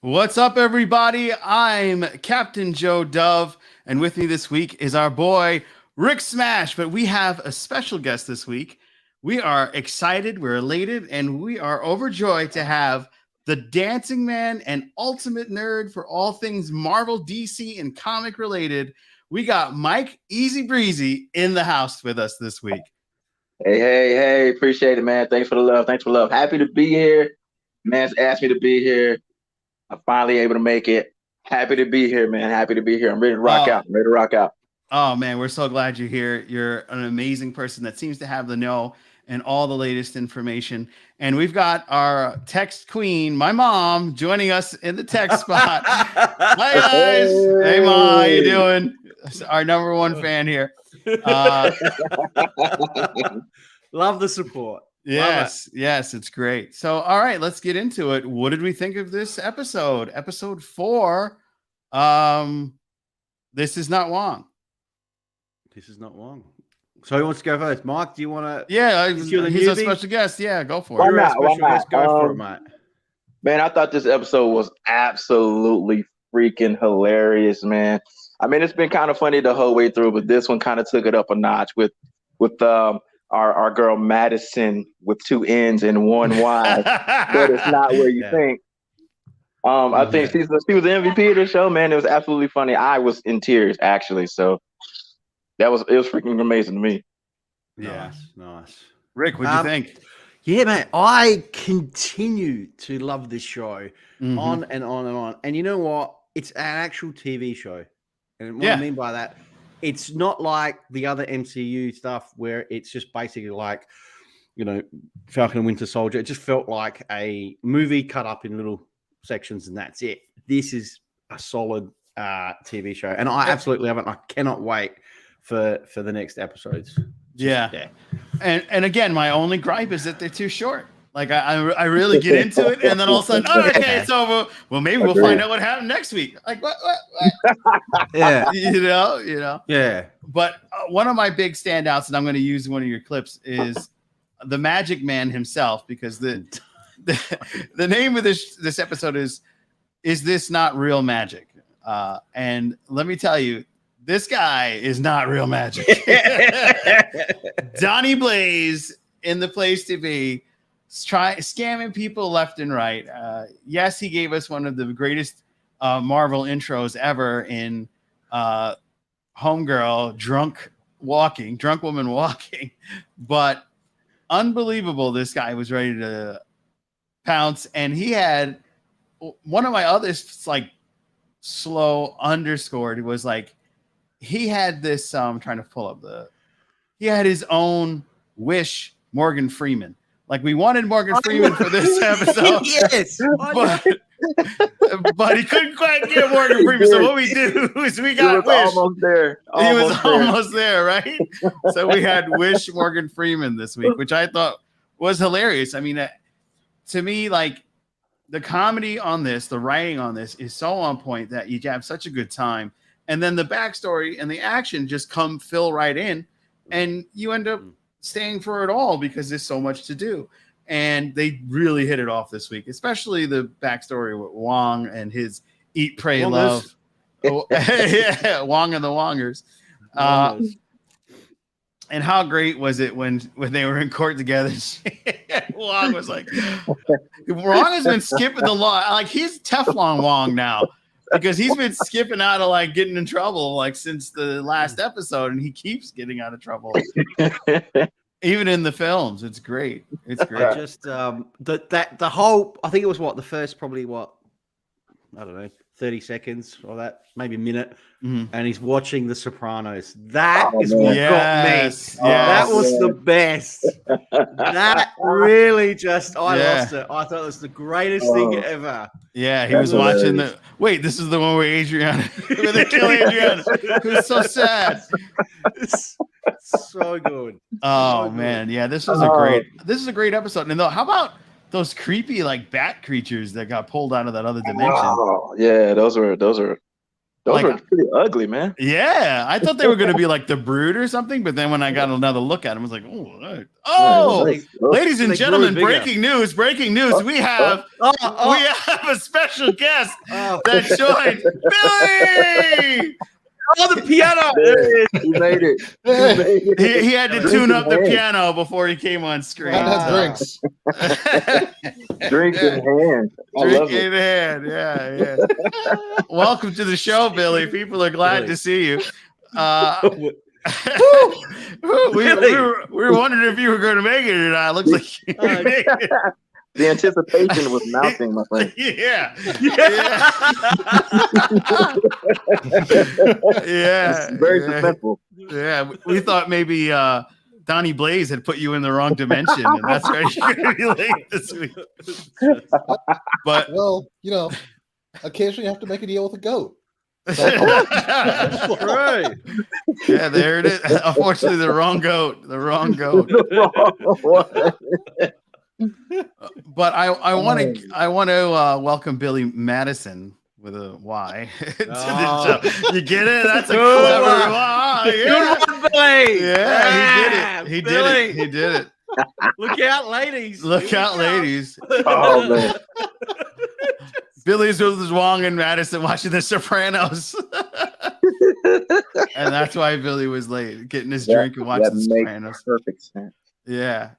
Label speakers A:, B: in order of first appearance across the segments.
A: What's up, everybody? I'm Captain Joe Dove, and with me this week is our boy Rick Smash. But we have a special guest this week. We are excited, we're elated, and we are overjoyed to have the dancing man and ultimate nerd for all things Marvel, DC, and comic related. We got Mike Easy Breezy in the house with us this week.
B: Hey, appreciate it, man. Thanks for the love. Thanks for the love. Happy to be here. Man's asked me to be here. I'm finally able to make it. Happy to be here, man. Happy to be here. I'm ready to rock out. I'm ready to rock out.
A: Oh man, we're so glad you're here. You're an amazing person that seems to have the know and all the latest information. And we've got our text queen, my mom, joining us in the text spot. Hi guys. Hey mom, how you doing? Our number one fan here.
C: Love the support.
A: Yes, it's great. So, all right, let's get into it. What did we think of this episode? Episode 4. This is not Wong.
C: This is not Wong. So who wants to go first? Mike, do you want to?
A: Yeah, he's a special guest. Yeah, go for it.
B: Why not?
C: Special guest. Go for it, mate.
B: Man, I thought this episode was absolutely freaking hilarious, man. I mean, it's been kind of funny the whole way through, but this one kind of took it up a notch with our girl Madison with 2 N's and 1 Y, but it's not where you think. I think she was the MVP of the show, man. It was absolutely funny. I was in tears actually, so it was freaking amazing to me.
A: Yeah,
C: nice.
A: Rick, what'd you think?
C: Yeah, man, I continue to love this show on and on and on. And you know what? It's an actual TV show. And what I mean by that, it's not like the other MCU stuff where it's just basically like, Falcon and Winter Soldier. It just felt like a movie cut up in little sections and that's it. This is a solid TV show. And I absolutely love it. I cannot wait for the next episodes.
A: Yeah. And again, my only gripe is that they're too short. Like I really get into it, and then all of a sudden, okay, it's over. Well, maybe we'll find out what happened next week. Like what?
C: Yeah,
A: you know.
C: Yeah.
A: But one of my big standouts, and I'm going to use one of your clips, is the Magic Man himself, because the name of this episode is this not real magic? And let me tell you, this guy is not real magic. Donnie Blaze in the place to be. Scamming people left and right. Yes, he gave us one of the greatest Marvel intros ever in Homegirl, drunk woman walking. But unbelievable, this guy was ready to pounce. And he had one of my others, like slow underscored, was like he had this. I'm trying to pull up he had his own Wish Morgan Freeman. Like we wanted Morgan Freeman for this episode.
C: Yes.
A: But he couldn't quite get Morgan Freeman. So what we do is we got Wish.
B: Almost there.
A: He was almost there, right? So we had Wish Morgan Freeman this week, which I thought was hilarious. I mean, to me, like the comedy on this, the writing on this is so on point that you have such a good time. And then the backstory and the action just fill right in, and you end up staying for it all because there's so much to do. And they really hit it off this week, especially the backstory with Wong and his eat, pray, love. Yeah, Wong and the Wongers. And how great was it when they were in court together? Wong was like, Wong has been skipping the law. Like he's Teflon Wong now, because he's been skipping out of like getting in trouble like since the last episode, and he keeps getting out of trouble. Even in the films, it's great. It's great.
C: Just the whole. I think it was the first probably I don't know, 30 seconds or that, maybe a minute, and he's watching The Sopranos. That is what got me. Yes. That was the best. That really just, I lost it. I thought it was the greatest thing ever.
A: Yeah, he was watching wait, this is the one where where they kill Adriana. It was so sad.
C: It's so good.
A: Oh man, yeah, this is a great episode. And how about those creepy like bat creatures that got pulled out of that other dimension?
B: Oh yeah, those were Those are pretty ugly, man.
A: Yeah, I thought they were going to be like the Brood or something, but then when I got another look at them, I was like, oh, ladies and gentlemen, breaking news! We have a special guest that joined Billy.
C: Oh, the piano!
B: He made it.
A: He had to tune up the piano before he came on screen.
D: Drinks.
B: Drinks in hand.
A: Drink in hand. Yeah. Welcome to the show, Billy. People are glad to see you. We were wondering if you were going to make it or not. Looks like you made it.
B: The anticipation was mounting, my friend.
A: Yeah.
B: It's very successful.
A: Yeah, we thought maybe Donnie Blaze had put you in the wrong dimension, and that's why you're going to be late this week. But
D: well, occasionally you have to make a deal with a goat.
C: Right.
A: Yeah, there it is. Unfortunately, the wrong goat. But I want to welcome Billy Madison with a Y to the show. You get it? That's a clever Y.
C: Good one, Billy.
A: Yeah, he did it.
C: Look out, ladies.
A: Look out, ladies.
B: Oh man.
A: Billy's with Wong and Madison watching The Sopranos. And that's why Billy was late, getting his drink and watching The Sopranos.
B: Perfect sense.
A: Yeah.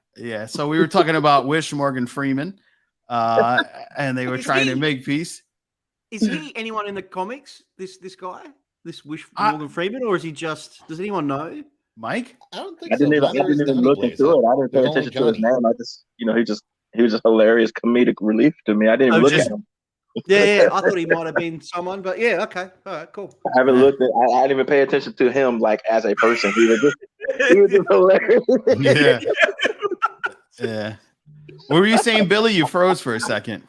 A: So we were talking about Wish Morgan Freeman, and they were trying to make peace.
C: Is he anyone in the comics? This guy, this Wish Morgan Freeman, or is he just? Does anyone know?
A: Mike?
D: I don't think
B: I didn't even look into it. I didn't pay attention to his name. I just, he was just hilarious comedic relief to me. I didn't even look at him.
C: Yeah. I thought he might have been someone, but yeah, okay, all right, cool.
B: I haven't looked at. I didn't even pay attention to him like as a person. He was just hilarious.
A: Yeah. What were you saying, Billy? You froze for a second.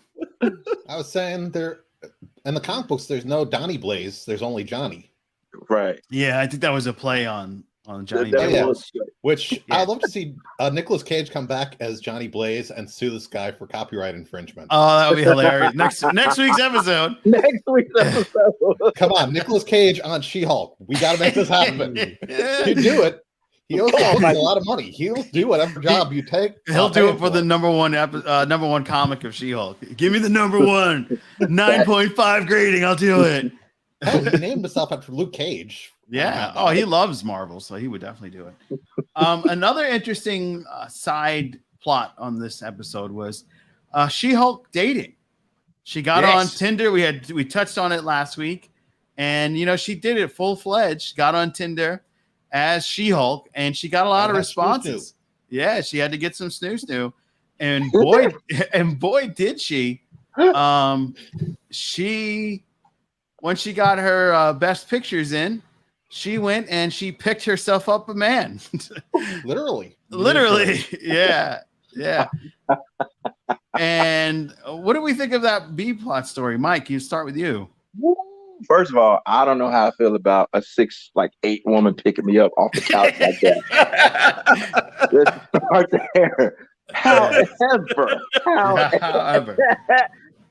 D: I was saying there in the comic books, there's no Donnie Blaze. There's only Johnny.
B: Right.
A: Yeah, I think that was a play on Johnny
D: Blaze. Which I'd love to see Nicolas Cage come back as Johnny Blaze and sue this guy for copyright infringement.
A: Oh, that would be hilarious. Next week's episode.
D: Come on, Nicolas Cage on She-Hulk. We got to make this happen. You do it. He owes a lot of money. He'll do whatever job you take.
A: He'll do it for the number one comic of She-Hulk. Give me the number one 9.5 grading. I'll do it.
D: Oh, he named himself after Luke Cage.
A: Yeah. Oh, he loves Marvel, so he would definitely do it. Another interesting side plot on this episode was She-Hulk dating. She got on Tinder. We touched on it last week, and she did it full-fledged. Got on Tinder as She-Hulk, and she got a lot of responses. Yeah, she had to get some snoo, and boy did she. When she got her best pictures in, she went and she picked herself up a man.
D: Literally.
A: Yeah. And what do we think of that B plot story? Mike, you start with you.
B: First of all, I don't know how I feel about a 6'8" woman picking me up off the couch like that. Let's start there.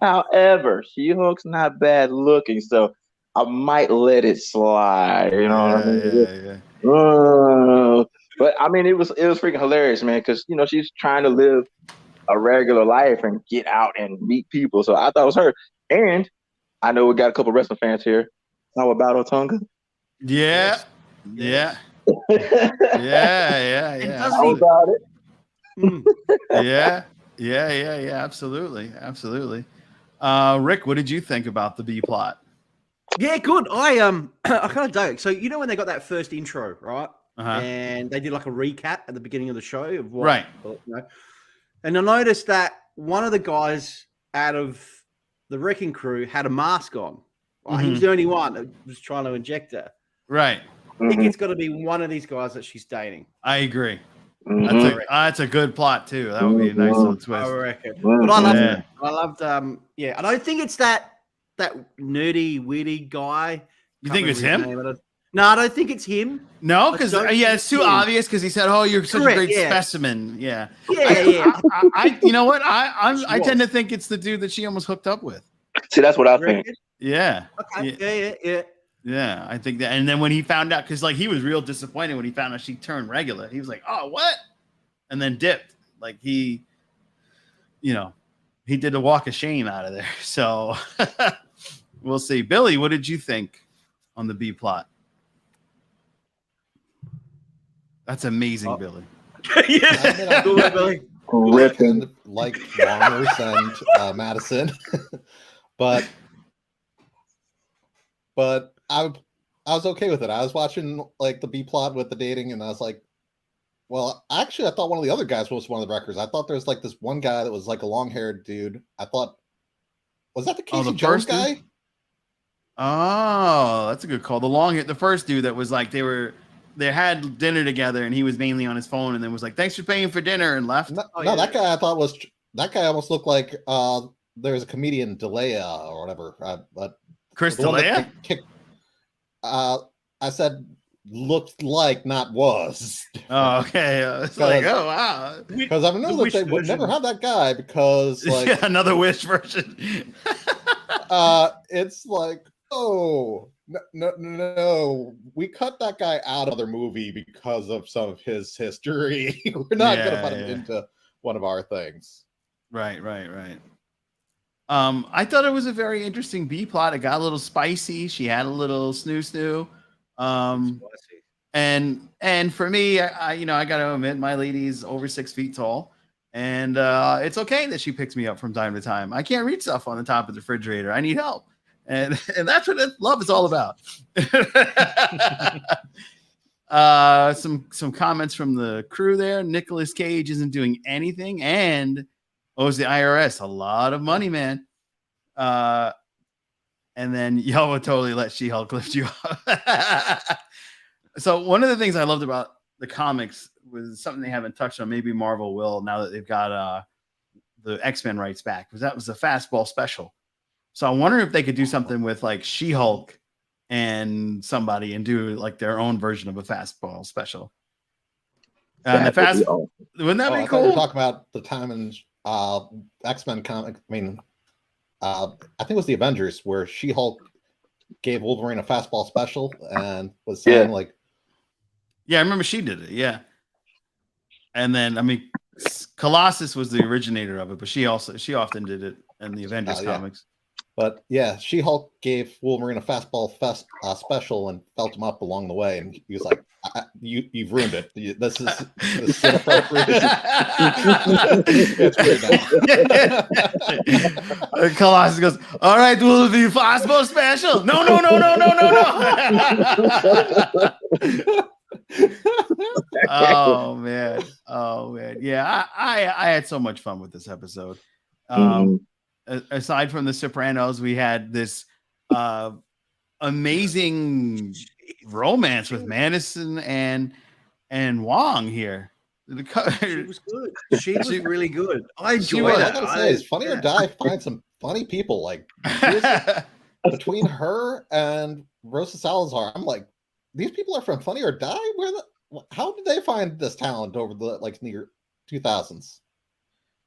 B: However, She-Hulk's not bad looking, so I might let it slide. You know what I mean? Yeah. But I mean, it was freaking hilarious, man, because she's trying to live a regular life and get out and meet people. So I thought it was her. And I know we got a couple wrestling fans here. How about Otunga?
A: Yeah.
C: Yeah.
B: How about it?
A: Yeah. Absolutely. Rick, what did you think about the B plot?
C: Yeah, good. I kind of dug it. So when they got that first intro, right? And they did like a recap at the beginning of the show of what,
A: right?
C: And I noticed that one of the guys out of the wrecking crew had a mask on. Right? He was the only one that was trying to inject her.
A: Right.
C: I think it's got to be one of these guys that she's dating.
A: I agree. That's a good plot too. That would be a nice little twist.
C: I reckon. But I loved it. I loved I don't think it's that nerdy, weirdy guy.
A: You think it's him?
C: No, I don't think it's him.
A: No, because it's too obvious. Because he said, "Oh, you're such a great specimen." Yeah. I you know what? I tend to think it's the dude that she almost hooked up with.
B: See, that's what I think.
C: Yeah. Okay. Yeah.
A: Yeah, I think that. And then when he found out, because like he was real disappointed when he found out she turned regular. He was like, "Oh, what?" And then dipped. Like he did a walk of shame out of there. So we'll see. Billy, what did you think on the B plot? That's amazing, Billy.
C: Yeah.
D: Billy.
B: Griffin.
D: Like Wongers and Madison, but I was okay with it. I was watching like the B plot with the dating, and I was like, well, actually, I thought one of the other guys was one of the wreckers. I thought there was like this one guy that was like a long-haired dude. I thought, was that the Casey Jones guy?
A: Dude? Oh, that's a good call. The first dude that was like they had dinner together, and he was mainly on his phone, and then was like, "Thanks for paying for dinner," and left.
D: No, that guy I thought was that guy almost looked like there's a comedian D'Elia or whatever. But
A: Chris D'Elia?
D: I said looked like, not was.
A: Oh, okay. It's like, oh wow.
D: Because I know that they would never have that guy because like
A: another Wish version.
D: It's like, oh no, we cut that guy out of their movie because of some of his history. We're not gonna put him into one of our things. Right.
A: I thought it was a very interesting B plot. It got a little spicy. She had a little snoo. And for me, I got to admit, my lady's over 6 feet tall, and it's okay that she picks me up from time to time. I can't reach stuff on the top of the refrigerator. I need help, and that's what love is all about. Some comments from the crew there. Nicolas Cage isn't doing anything and owes the IRS a lot of money, man. And then y'all would totally let She-Hulk lift you up. So one of the things I loved about the comics was something they haven't touched on. Maybe Marvel will now that they've got the X-Men rights back, because that was a fastball special. So I wonder if they could do something with like She-Hulk and somebody and do like their own version of a fastball special. Wouldn't that be cool?
D: We're talking about the time in X-Men comic. I mean, I think it was the Avengers where She-Hulk gave Wolverine a fastball special and was saying like,
A: yeah, I remember she did it. Yeah. And then, I mean, Colossus was the originator of it, but she often did it in the Avengers comics.
D: But yeah, She-Hulk gave Wolverine a fastball special and felt him up along the way. And he was like, you've ruined it. This is inappropriate. It's weird now.
A: Colossus goes, all right, will it be fastball special? No. Oh man. Yeah, I had so much fun with this episode. Aside from the Sopranos, we had this amazing romance with Madison and Wong here.
C: She was good. She was really good. I enjoyed it.
D: I gotta say, it's Funny or Die find some funny people. Like between her and Rosa Salazar, I'm like, these people are from Funny or Die. How did they find this talent over the near 2000s?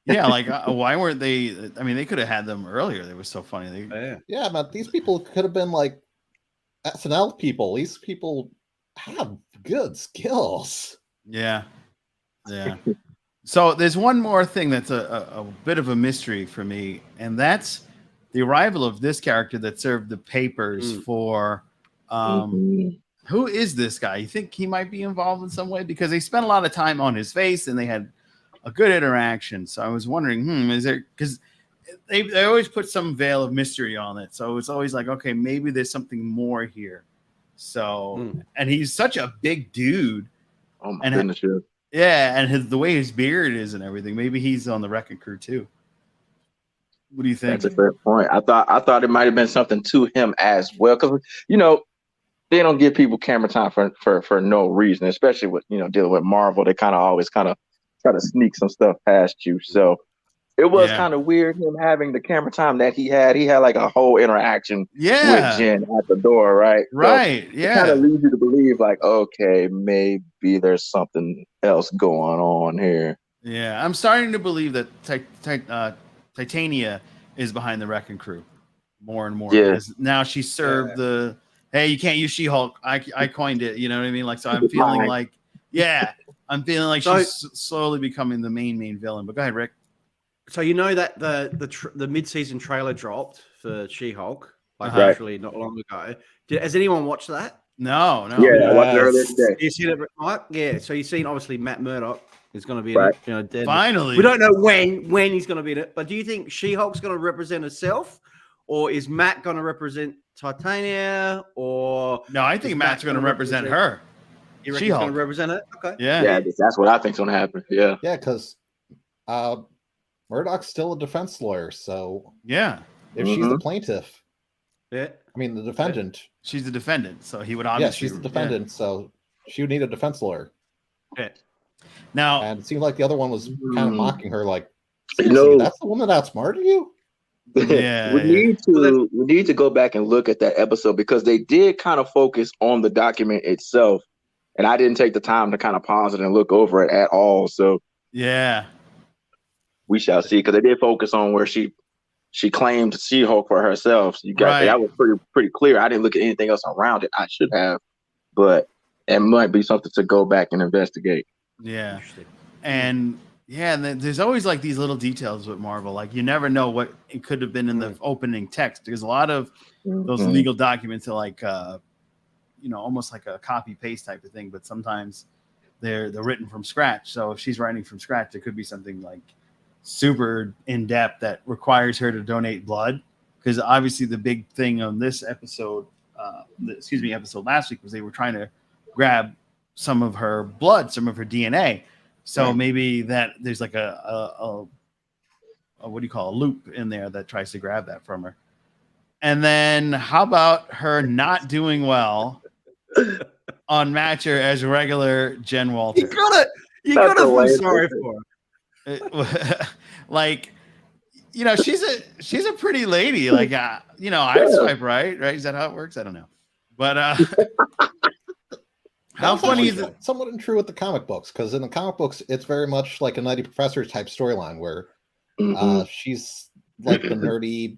A: Yeah, like why weren't they? I mean, they could have had them earlier. They were so funny.
D: Yeah, but these people could have been like SNL people. These people have good skills.
A: Yeah. So there's one more thing that's a bit of a mystery for me, and that's the arrival of this character that served the papers for. Who is this guy? You think he might be involved in some way? Because they spent a lot of time on his face, and they had a good interaction. So I was wondering, is there, because they always put some veil of mystery on it. So it's always like, okay, maybe there's something more here. So, and he's such a big dude.
B: Oh my goodness, yeah.
A: Yeah, and the way his beard is and everything. Maybe he's on the Wrecking Crew too. What do you think?
B: That's a fair point. I thought it might have been something to him as well, because they don't give people camera time for no reason, especially with dealing with Marvel. They always try to sneak some stuff past you. So it was kind of weird him having the camera time that he had. He had like a whole interaction with Jen at the door, right?
A: Right.
B: So it kind of leads you to believe like, okay, maybe there's something else going on here.
A: Yeah, I'm starting to believe that Titania is behind the Wrecking Crew more and more.
B: Yeah.
A: Now she served the hey, you can't use She-Hulk. I coined it. You know what I mean? Like, so I'm feeling like, I'm feeling like she's slowly becoming the main villain. But go ahead, Rick.
C: So you know that the mid-season trailer dropped for She-Hulk, like actually not long ago. Has anyone watched that?
A: No.
B: Yeah, I watched it earlier today.
C: You seen it, Mike? Yeah. So you've seen obviously Matt Murdock is going to be in
B: Right.
C: it. You know, dead.
A: Finally,
C: we don't know when he's going to be in it. But do you think She-Hulk's going to represent herself, or is Matt going to represent Titania? Or
A: no, I think Matt's going to represent her.
C: You reckon he's going to represent it? Okay.
B: Yeah, that's what I think's going to happen. Yeah.
D: Yeah, because Murdoch's still a defense lawyer, so
A: if
D: she's the plaintiff,
C: I
D: mean the defendant.
A: She's the defendant, so he would obviously.
D: She's the defendant, so she would need a defense lawyer.
A: Yeah. Now,
D: and it seemed like the other one was kind of mocking her, like,
B: that's
D: the woman that outsmarted you.
A: Yeah,
B: we need to go back and look at that episode because they did kind of focus on the document itself, and I didn't take the time to kind of pause it and look over it at all. So we shall see, because they did focus on where she claimed She-Hulk for herself. So that was pretty clear. I didn't look at anything else around it. I should have, but it might be something to go back and investigate.
A: Yeah, and there's always like these little details with Marvel. Like you never know what it could have been in the opening text, because a lot of those legal documents are like, almost like a copy paste type of thing. But sometimes they're written from scratch. So if she's writing from scratch, it could be something like super in depth that requires her to donate blood, because obviously the big thing on this episode, episode last week, was they were trying to grab some of her blood, some of her DNA. So maybe that there's like a what do you call a loop in there that tries to grab that from her. And then how about her not doing well on Matcher as regular Jen Walter?
C: You gotta feel sorry for her.
A: Like, she's a pretty lady. Like, I swipe right. Is that how it works? I don't know. But how funny is it?
D: Somewhat untrue with the comic books, because in the comic books, it's very much like a Nutty Professor type storyline where she's like the nerdy,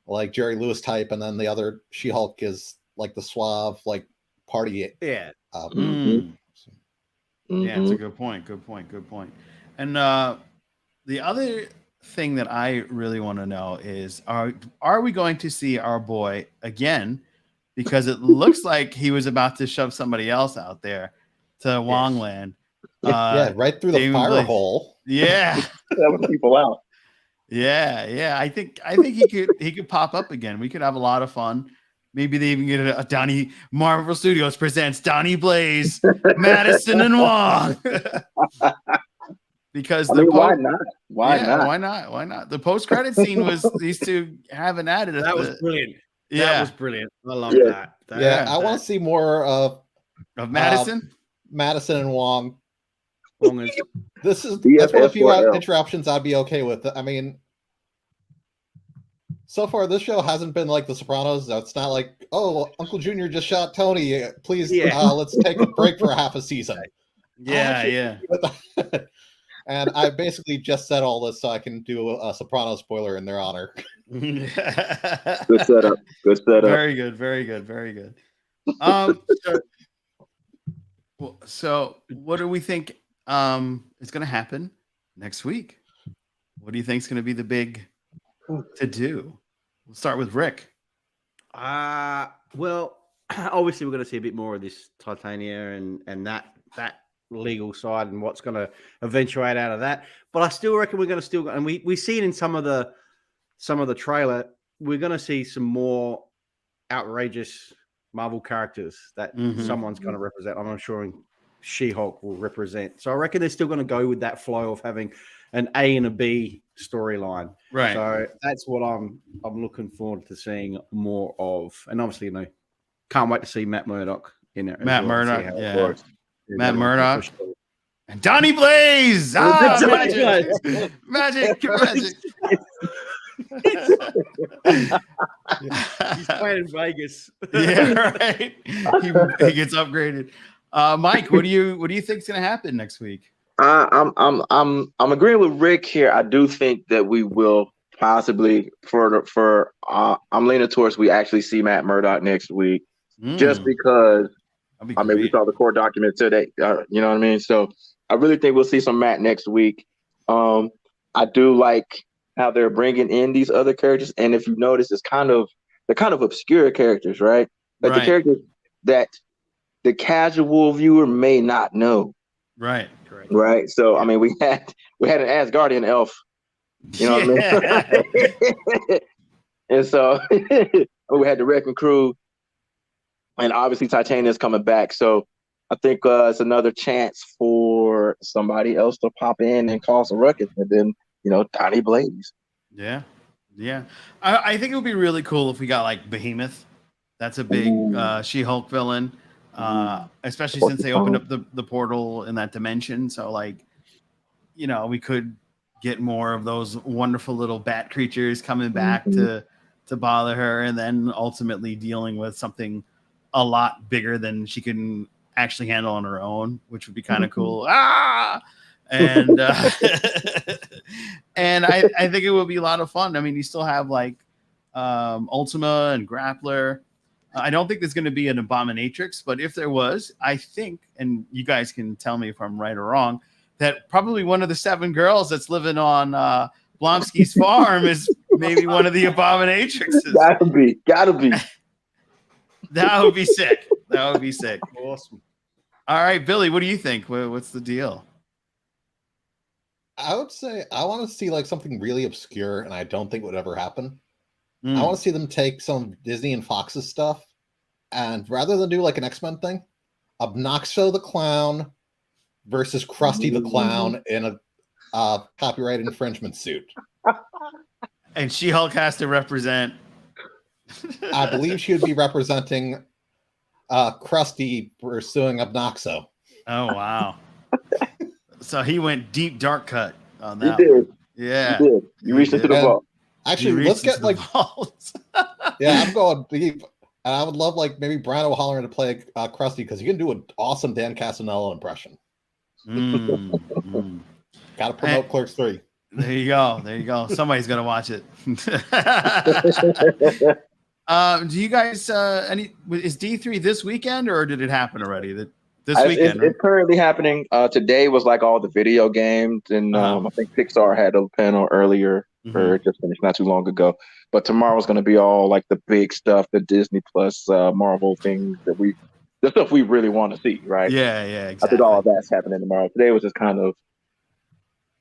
D: like Jerry Lewis type, and then the other She-Hulk is like the suave, like party.
A: Yeah, it's a good point. And the other thing that I really want to know is, are we going to see our boy again? Because it looks like he was about to shove somebody else out there to Wong land.
D: Right through the fire hole.
A: Yeah.
B: That was people out.
A: Yeah. I think he could pop up again. We could have a lot of fun. Maybe they even get a Donnie. Marvel Studios presents Donnie Blaze, Madison, and Wong. Because
B: why not? Why
A: not? The post-credit scene was these two having at it.
C: That was brilliant.
A: Yeah,
C: that was brilliant. I love that.
D: I want to see more of
A: Madison,
D: Madison and Wong.
B: That's
D: one of the few interruptions I'd be okay with. I mean, so far this show hasn't been like The Sopranos. It's not like, oh, Uncle Junior just shot Tony. Please, let's take a break for half a season.
A: Yeah.
D: And I basically just said all this so I can do a Soprano spoiler in their honor.
B: Good setup.
A: Very good. So what do we think is going to happen next week? What do you think is going to be the big to do? We'll start with Rick.
C: Well, obviously we're going to see a bit more of this Titania and that legal side and what's going to eventuate out of that. But I still reckon we're going to still go, and we see it in some of the trailer. We're going to see some more outrageous Marvel characters that someone's going to represent. I'm sure She-Hulk will represent. So I reckon they're still going to go with that flow of having an A and a B storyline.
A: Right.
C: So that's what I'm looking forward to seeing more of. And obviously, can't wait to see Matt Murdock in there.
A: Matt Murdock, yeah. Matt Murdock. And Donnie Blaze! Magic!
C: He's playing in Vegas.
A: Yeah, right. He gets upgraded. Mike, what do you think is going to happen next week?
B: I'm agreeing with Rick here. I do think that we will possibly I'm leaning towards we actually see Matt Murdock next week. just because.
A: That'd be
B: I mean, we
A: great.
B: saw the core document today. You know what I mean? So I really think we'll see some Matt next week. I do like how they're bringing in these other characters, and if you notice, they're kind of obscure characters, right? Like the
A: Right.
B: characters that the casual viewer may not know,
A: Right. Correct.
B: right? So I mean, we had an Asgardian elf, you know what I mean? And so we had the Wrecking Crew, and obviously Titania's coming back. So I think it's another chance for somebody else to pop in and cause a ruckus, and then Donnie Blaze.
A: Yeah. I think it would be really cool if we got like Behemoth. That's a big She-Hulk villain, especially since they opened up the portal in that dimension. So like, we could get more of those wonderful little bat creatures coming back to bother her, and then ultimately dealing with something a lot bigger than she can actually handle on her own, which would be kind of cool. And and I think it would be a lot of fun. I mean, you still have like Ultima and Grappler. I don't think there's going to be an Abominatrix, but if there was, I think, and you guys can tell me if I'm right or wrong, that probably one of the 7 girls that's living on Blonsky's farm is maybe one of the Abominatrixes.
B: Gotta be.
A: That would be sick.
C: Awesome.
A: All right, Billy, what do you think? What's the deal?
D: I would say I want to see like something really obscure, and I don't think would ever happen. I want to see them take some Disney and Fox's stuff, and rather than do like an X-Men thing, Obnoxo the Clown versus Krusty the Clown in a copyright infringement suit.
A: And She-Hulk has to represent.
D: I believe she would be representing Krusty pursuing Obnoxo.
A: Oh wow! So he went deep dark cut on that.
B: He did.
A: One. Yeah,
B: You did. You reached into the vault.
D: Actually, let's get like
A: yeah,
D: I'm going deep, and I would love like maybe Brian O'Halloran to play Krusty because he can do an awesome Dan Castellaneta impression. Got to promote Clerks 3.
A: There you go. Somebody's gonna watch it. Do you guys is D3 this weekend or did it happen already? This weekend?
B: It's currently happening. Today was like all the video games, and I think Pixar had a panel earlier, or it just finished not too long ago. But tomorrow's going to be all like the big stuff, the Disney Plus, Marvel things the stuff we really want to see, right?
A: Yeah, exactly.
B: I think all of that's happening tomorrow. Today was just kind of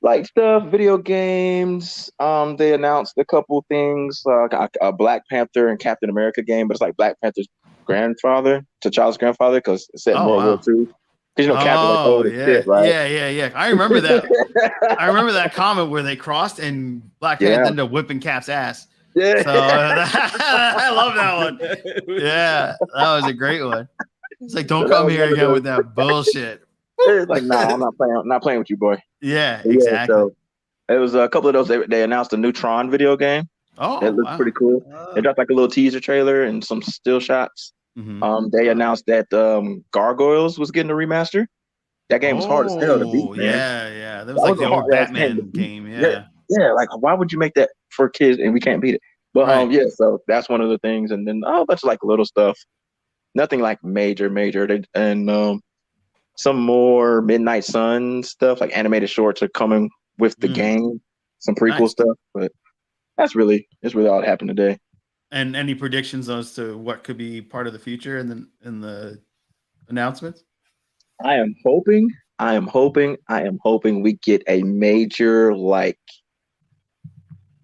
B: like stuff, video games. They announced a couple things, like a Black Panther and Captain America game, but it's like Black Panther's grandfather, T'Challa's grandfather, because it's set in World War II. Because Captain like old as shit, right?
A: Yeah. I remember that. I remember that comment where they crossed and Black Panther ended up whipping Cap's ass.
B: Yeah.
A: So I love that one. Yeah, that was a great one. It's like, don't come here again with that bullshit.
B: It's like, nah, I'm not playing with you, boy.
A: Yeah, exactly.
B: So it was a couple of those. They announced a new Tron video game.
A: Oh,
B: it looks pretty cool. They dropped like a little teaser trailer and some still shots. They announced that Gargoyles was getting a remaster. That game was hard as hell to beat, man.
A: Yeah. That was like the old Batman game.
B: Yeah. Like, why would you make that for kids and we can't beat it? But so that's one of the things. And then a bunch of like little stuff. Nothing like major. And some more Midnight Sun stuff, like animated shorts are coming with the game. Some prequel stuff, but it's really all that happened today.
A: And any predictions as to what could be part of the future in the announcements?
B: I am hoping we get a major like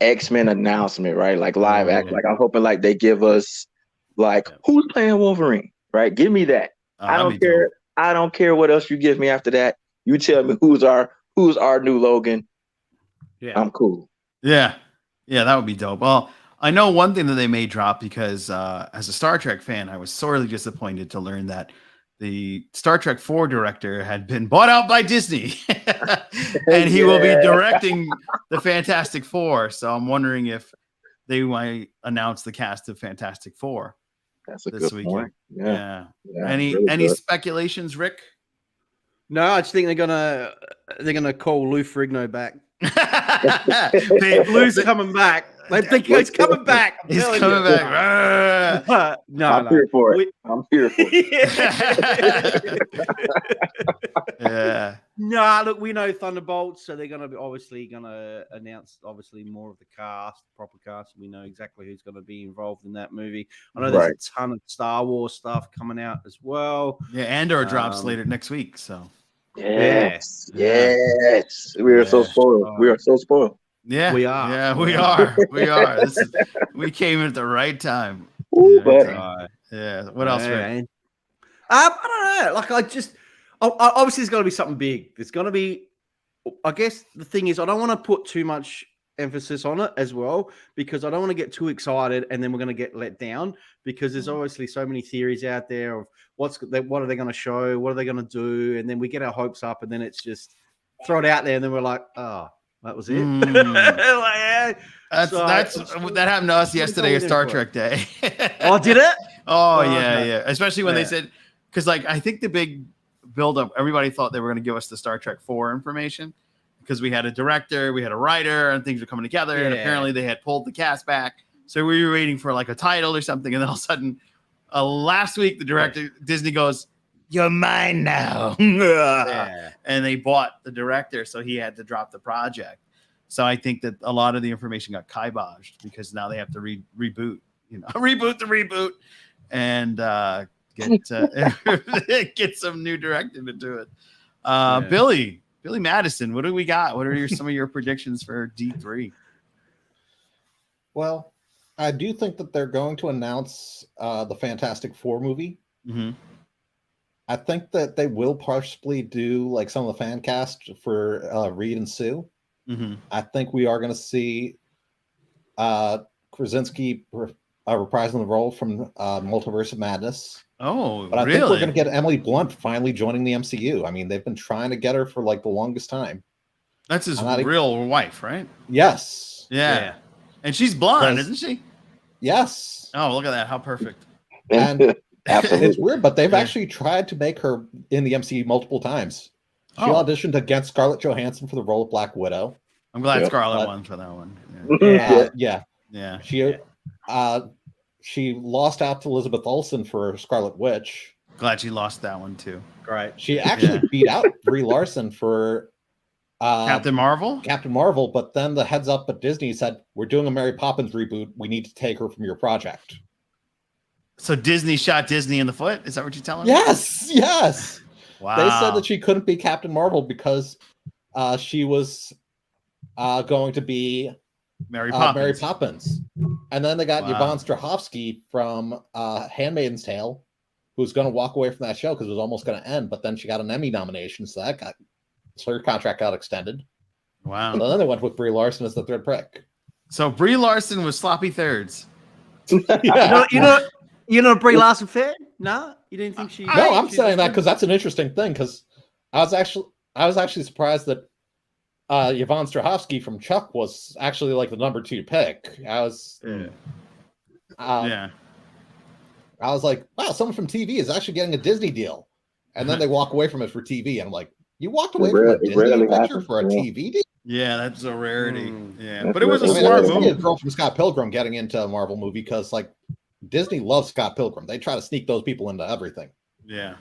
B: X-Men announcement, right? Like live act. Like I'm hoping like they give us like who's playing Wolverine, right? Give me that. I don't care. Dope. I don't care what else you give me after that. You tell me who's our new Logan. Yeah, I'm cool.
A: Yeah, that would be dope. Well, I know one thing that they may drop because as a Star Trek fan, I was sorely disappointed to learn that the Star Trek 4 director had been bought out by Disney, and he will be directing the Fantastic Four. So I'm wondering if they might announce the cast of Fantastic Four.
B: That's a good weekend. Point. Yeah.
A: Any
B: really
A: speculations, Rick?
C: No, I just think they're gonna call Lou Ferrigno back. Lou's coming back. I think he's coming back.
A: He's coming back.
B: I'm here for it. I'm here for it.
A: Yeah.
C: No, look, we know Thunderbolts, so they're going to be obviously going to announce more of the cast, proper cast. We know exactly who's going to be involved in that movie. I know there's a ton of Star Wars stuff coming out as well.
A: Yeah, Andor drops later next week, so.
B: Yes. We are so spoiled. We are so spoiled.
A: Yeah,
C: we are.
A: Yeah, we are. We came at the right time.
B: Ooh,
A: yeah. What else, Rick?
C: I don't know. Like, obviously, there's got to be something big. There's going to be. I guess the thing is, I don't want to put too much emphasis on it as well, because I don't want to get too excited and then we're going to get let down, because there's obviously so many theories out there of what are they going to show, what are they going to do, and then we get our hopes up and then it's just throw it out there and then we're like, oh, that was it.
A: That happened to us yesterday at Star Trek Day.
C: Oh, did it?
A: Oh, yeah. Especially when they said, because like I think the big buildup, everybody thought they were going to give us the Star Trek 4 information, because we had a director, we had a writer, and things were coming together. And apparently they had pulled the cast back. So we were waiting for like a title or something. And then all of a sudden, last week, the director, Disney goes, "You're mine now." And they bought the director. So he had to drop the project. So I think that a lot of the information got kiboshed, because now they have to reboot, reboot the reboot and get some new director to do it. Billy Madison, what do we got? What are some of your predictions for D3?
D: Well, I do think that they're going to announce the Fantastic Four movie.
A: Mm-hmm.
D: I think that they will possibly do like some of the fan cast for Reed and Sue.
A: Mm-hmm.
D: I think we are going to see Krasinski reprising the role from Multiverse of Madness.
A: Oh,
D: but I
A: really?
D: think we're going to get Emily Blunt finally joining the MCU. I mean, they've been trying to get her for like the longest time.
A: That's his real wife, right?
D: Yes.
A: Yeah. And she's blonde, isn't she?
D: Yes.
A: Oh, look at that. How perfect.
D: And it's weird, but they've actually tried to make her in the MCU multiple times. She auditioned against Scarlett Johansson for the role of Black Widow.
A: I'm glad Scarlett won for that one.
D: Yeah. She lost out to Elizabeth Olsen for Scarlet Witch.
A: Glad she lost that one too.
C: Right.
D: She actually beat out Brie Larson for
A: Captain Marvel.
D: But then the heads up at Disney said, "We're doing a Mary Poppins reboot. We need to take her from your project."
A: So Disney shot Disney in the foot? Is that what you're telling me?
D: Yes.
A: Wow.
D: They said that she couldn't be Captain Marvel because she was going to be
A: Mary Poppins.
D: And then they got Yvonne Strahovski from Handmaid's Tale, who's going to walk away from that show because it was almost going to end, but then she got an Emmy nomination, so her contract got extended.
A: Wow.
D: And then they went with Brie Larson as the third pick.
A: So Brie Larson was sloppy thirds.
C: You know Brie Larson fan? No, you didn't think she?
D: No, I'm saying that because that's an interesting thing. Because I was actually surprised that Yvonne Strahovski from Chuck was actually like the number 2 pick. I was like, wow, someone from TV is actually getting a Disney deal, and then they walk away from it for TV, and I'm like, you walked away from a Disney picture for a TV deal?
A: Yeah, that's a rarity. Yeah,
B: That's
A: but it was a
B: really
A: smart
D: I
A: move.
D: a girl from Scott Pilgrim getting into a Marvel movie because like Disney loves Scott Pilgrim. They try to sneak those people into everything.
A: Yeah.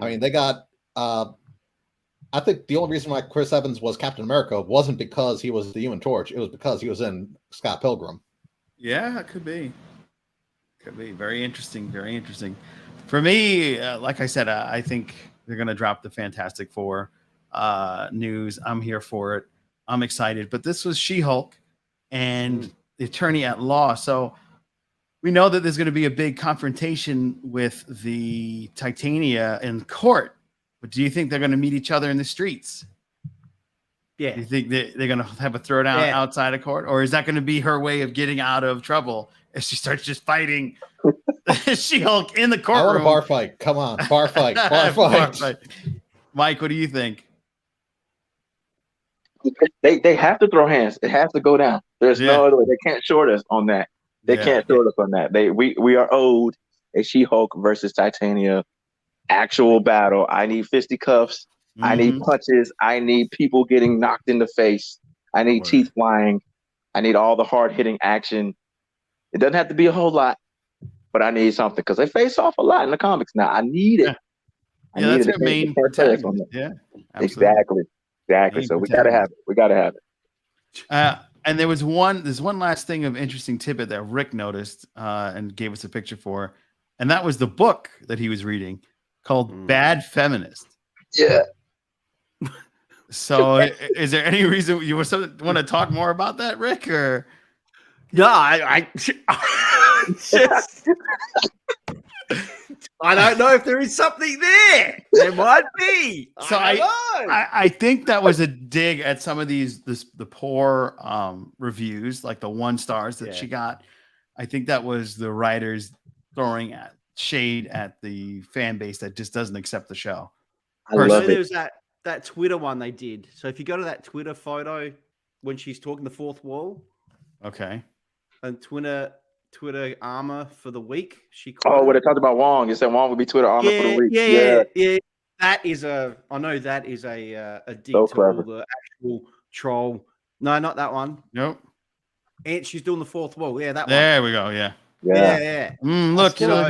D: I mean, they got. I think the only reason why Chris Evans was Captain America wasn't because he was the Human Torch. It was because he was in Scott Pilgrim.
A: Yeah, it could be. Could be. Very interesting. Very interesting. For me, like I said, I think they're going to drop the Fantastic Four news. I'm here for it. I'm excited. But this was She-Hulk and the Attorney at Law. So we know that there's going to be a big confrontation with the Titania in court. But do you think they're going to meet each other in the streets?
C: Yeah.
A: Do you think they're going to have a throwdown outside of court? Or is that going to be her way of getting out of trouble as she starts just fighting She-Hulk in the
D: I
A: courtroom?
D: want a bar fight. Come on, bar fight. Bar fight.
A: Mike, what do you think?
B: They have to throw hands. It has to go down. There's no other way. They can't short us on that. They can't short us on that. We are owed a She-Hulk versus Titania actual battle. I need fisticuffs. I need punches. I need people getting knocked in the face. I need teeth flying. I need all the hard hitting action. It doesn't have to be a whole lot. but I need something because they face off a lot in the comics now. I need it.
A: Yeah, that's their main protagonist. Yeah,
B: absolutely. Exactly. So we gotta have it.
A: And there's one last thing of interesting tidbit that Rick noticed and gave us a picture for, and that was the book that he was reading called Bad Feminist.
B: Yeah.
A: So is there any reason you want to talk more about that, Rick? Or
C: no, I just I don't know if there is something there. There might be.
A: So I think that was a dig at some of the poor reviews, like the 1 stars that she got. I think that was the writers throwing shade at the fan base that just doesn't accept the show.
B: I love it.
C: There was that Twitter one they did. So if you go to that Twitter photo when she's talking the fourth wall,
A: okay,
C: and Twitter armor for the week.
B: When they talked about Wong, you said Wong would be Twitter armor for the week.
C: Yeah. That is a dig
B: so
C: to
B: clever.
C: all the actual troll. No, not that one.
A: Nope.
C: And she's doing the fourth wall. Yeah, that one.
A: There we go. Yeah.
C: Look,
A: you know,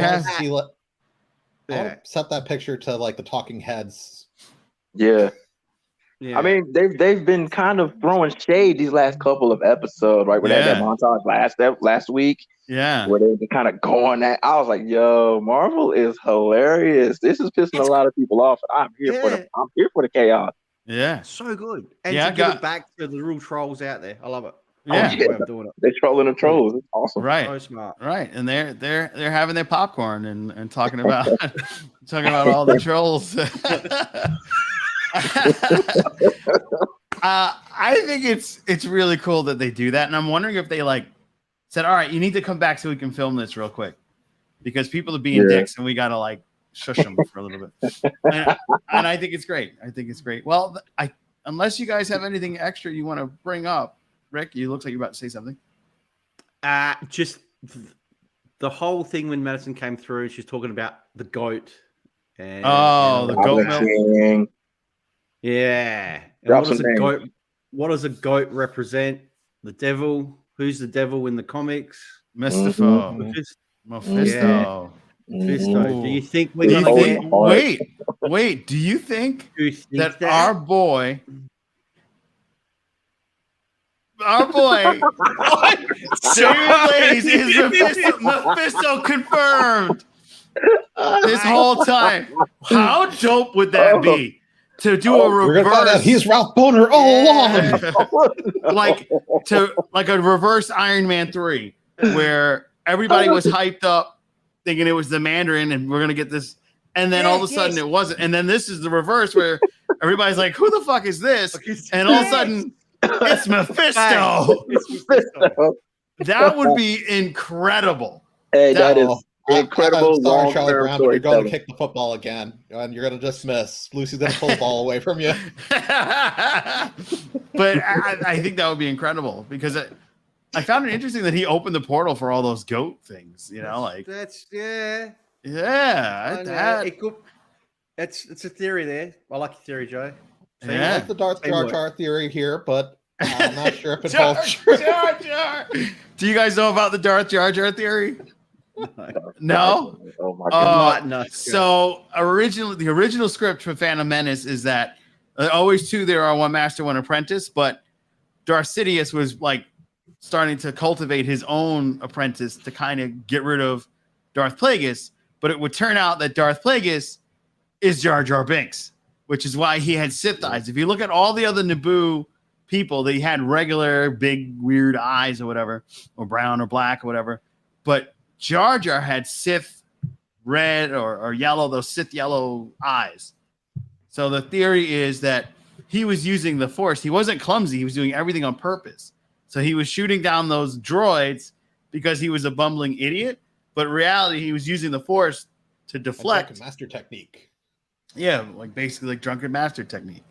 D: set that picture to like the talking heads.
B: Yeah. I mean, they've been kind of throwing shade these last couple of episodes, right? Where they had that montage last week.
A: Yeah.
B: Where they kind of going at. I was like, yo, Marvel is hilarious. This is pissing a lot of people off. I'm here for the chaos.
A: Yeah.
C: So good. And to give it back to the real trolls out there. I love it.
A: Yeah.
B: They're trolling the trolls. It's awesome.
A: Right.
C: So smart.
A: Right. And they're having their popcorn and talking about all the trolls. I think it's really cool that they do that, and I'm wondering if they said, all right, you need to come back so we can film this real quick because people are being dicks and we gotta shush them for a little bit. And I think it's great. Well, unless you guys have anything extra you want to bring up, Rick, you look like you're about to say something.
C: Just the whole thing when Madison came through, she's talking about the goat. And,
A: the goat milk.
C: Yeah. And what does a goat represent? The devil. Who's the devil in the comics?
A: Mephisto.
C: Mephisto. Do you think we're
A: going
C: to get...
A: Wait. Do you think that our boy David Lays is Mephisto confirmed this whole time? How dope would that be? To do a reverse,
D: we're gonna find out he's Ralph Boner all along.
A: like a reverse Iron Man 3, where everybody was hyped up thinking it was the Mandarin and we're gonna get this, and then all of a sudden it wasn't. And then this is the reverse where everybody's like, who the fuck is this? And all of a sudden it's Mephisto. That would be incredible.
B: Hey, that is incredible.
D: Charlie Brown, you're going to kick the football again, and you're going to just miss. Lucy's going to pull the ball away from you.
A: But I think that would be incredible because I found it interesting that he opened the portal for all those goat things. You know,
C: that's
A: yeah.
C: It's a theory there. I like your theory, Joe.
D: So I like the Darth Jar Jar theory here, but I'm not sure if it holds true.
A: Jar Jar. Do you guys know about the Darth Jar Jar theory? No?
B: Oh my God.
A: So the original script for Phantom Menace is that always two there are, one master, one apprentice, but Darth Sidious was starting to cultivate his own apprentice to kind of get rid of Darth Plagueis, but it would turn out that Darth Plagueis is Jar Jar Binks, which is why he had Sith eyes. If you look at all the other Naboo people, they had regular big weird eyes or whatever, or brown or black or whatever, but Jar Jar had Sith red or yellow, those Sith yellow eyes. So the theory is that he was using the Force. He wasn't clumsy. He was doing everything on purpose. So he was shooting down those droids because he was a bumbling idiot. But in reality, he was using the Force to deflect.
D: Drunken Master technique.
A: Yeah, basically Drunken Master technique.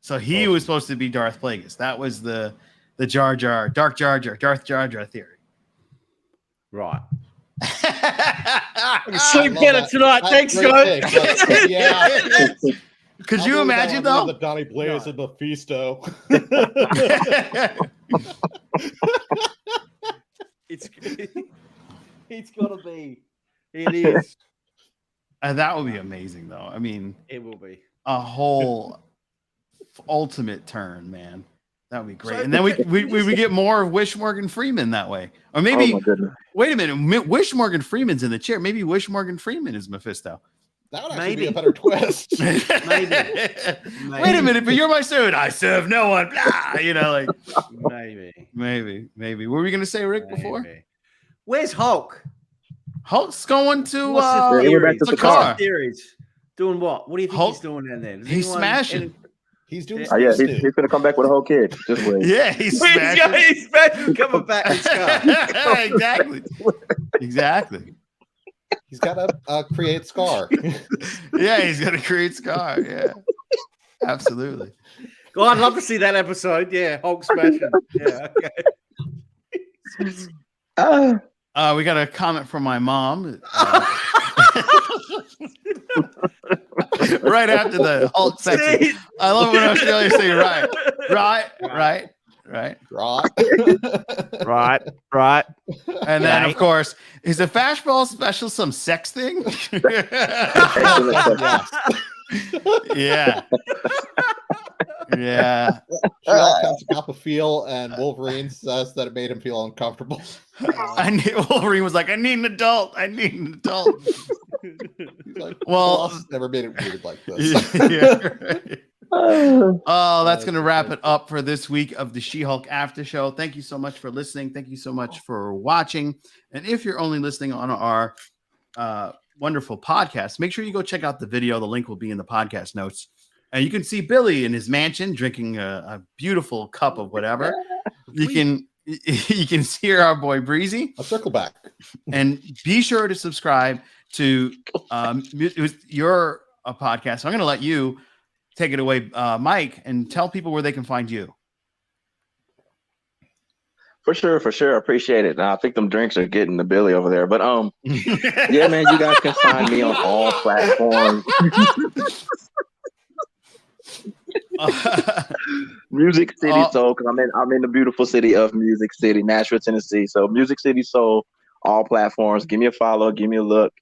A: So he was supposed to be Darth Plagueis. That was the Darth Jar Jar theory.
C: Right. Sleep better tonight. Thanks, Joe.
D: Yeah.
A: Could you imagine though?
D: The Donnie Blaze and Mephisto.
C: It's It's got to be. It is.
A: That would be amazing, though. I mean,
C: It will be
A: a whole ultimate turn, man. That would be great.
C: So-
A: And then we would get more of Wish Morgan Freeman that way. Or
B: Oh
A: maybe,
B: my goodness.
A: wait a minute, Wish Morgan Freeman's in the chair. Maybe Wish Morgan Freeman is Mephisto.
D: That would actually be
C: Maybe.
D: a better twist.
A: Wait a minute, but you're my student. I serve no one. Blah, you know, like maybe. What were we gonna say, Rick, before?
C: Maybe. Where's Hulk?
A: Hulk's going to
C: What's his
B: he went back
C: theories?
B: to
A: the
B: the
A: car.
C: Theories. Doing what? What do you think
A: Hulk-
C: he's doing down there? Does
A: He's
C: anyone-
A: smashing.
D: He's doing
C: Oh,
B: Yeah,
D: Steve
B: he's
D: Stu.
B: gonna come back with a whole kid. Just wait.
A: Yeah, he's smashing.
C: He's smashing coming back in his car.
A: Exactly.
D: He's got to create Scar.
A: Yeah, he's gonna create Scar. Yeah, absolutely.
C: God, I'd love to see that episode. Yeah, Hulk smashing. Yeah, okay.
A: We got a comment from my mom. Right after the Hulk section.
C: See?
A: I love when Australia say right.
C: Right.
A: And then,
C: Right.
A: of course, is the fastball special some sex thing? Yeah. Yeah.
D: She-Hulk comes to Kappa feel, and Wolverine says that it made him feel uncomfortable.
A: Wolverine was like, I need an adult.
D: He's like,
A: Well-
D: Colossus never made it weird like this.
A: Yeah, right. Oh, that's going to wrap it up for this week of the She-Hulk After Show. Thank you so much for listening. Thank you so much for watching. And if you're only listening on our wonderful podcast, make sure you go check out the video. The link will be in the podcast notes. And you can see Billy in his mansion drinking a beautiful cup of whatever. You can see our boy Breezy.
D: I'll circle back.
A: And be sure to subscribe to your podcast. So I'm going to let you take it away, Mike, and tell people where they can find you.
B: For sure. Appreciate it. I think them drinks are getting the Billy over there. But yeah, man, you guys can find me on all platforms. Music City Soul, because I'm in the beautiful city of Music City, Nashville, Tennessee. So Music City Soul, all platforms. Give me a follow, give me a look.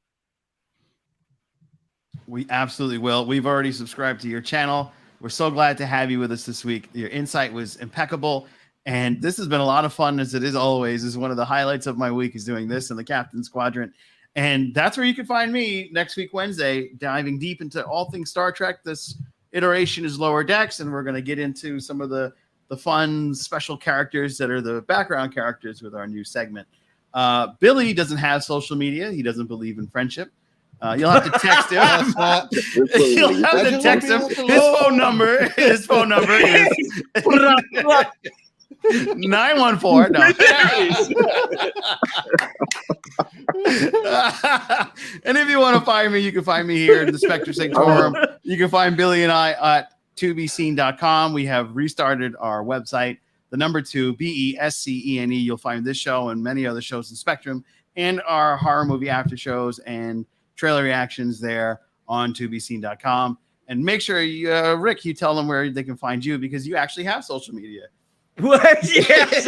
A: We absolutely will. We've already subscribed to your channel. We're so glad to have you with us this week. Your insight was impeccable. And this has been a lot of fun, as it is always. This is one of the highlights of my week, is doing this in the Captain's Quadrant. And that's where you can find me next week, Wednesday, diving deep into all things Star Trek. This iteration is Lower Decks, and we're going to get into some of the fun special characters that are the background characters with our new segment. Billy doesn't have social media. He doesn't believe in friendship. You'll have to text him. You'll have to text him. His phone number is 914. No. And if you want to find me, you can find me here in the Spectre Sanctorum. You can find Billy and I at tobescene.com. We have restarted our website, the number 2, BESCENE. You'll find this show and many other shows in Spectrum, and our horror movie after shows and trailer reactions there on tobescene.com. And make sure you, Rick, you tell them where they can find you, because you actually have social media.
C: Well, yes.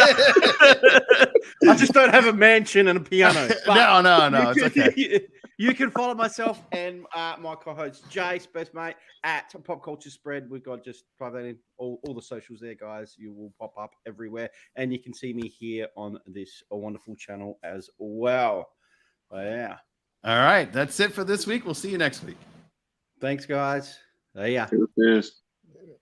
C: I just don't have a mansion and a piano.
A: No, it's okay.
C: You can follow myself and my co-host Jay, best mate, at Pop Culture Spread. We've got, just type that in, all the socials there, guys. You will pop up everywhere, and you can see me here on this wonderful channel as well. Yeah.
A: All right, that's it for this week. We'll see you next week.
C: Thanks, guys. Yeah.
B: Cheers.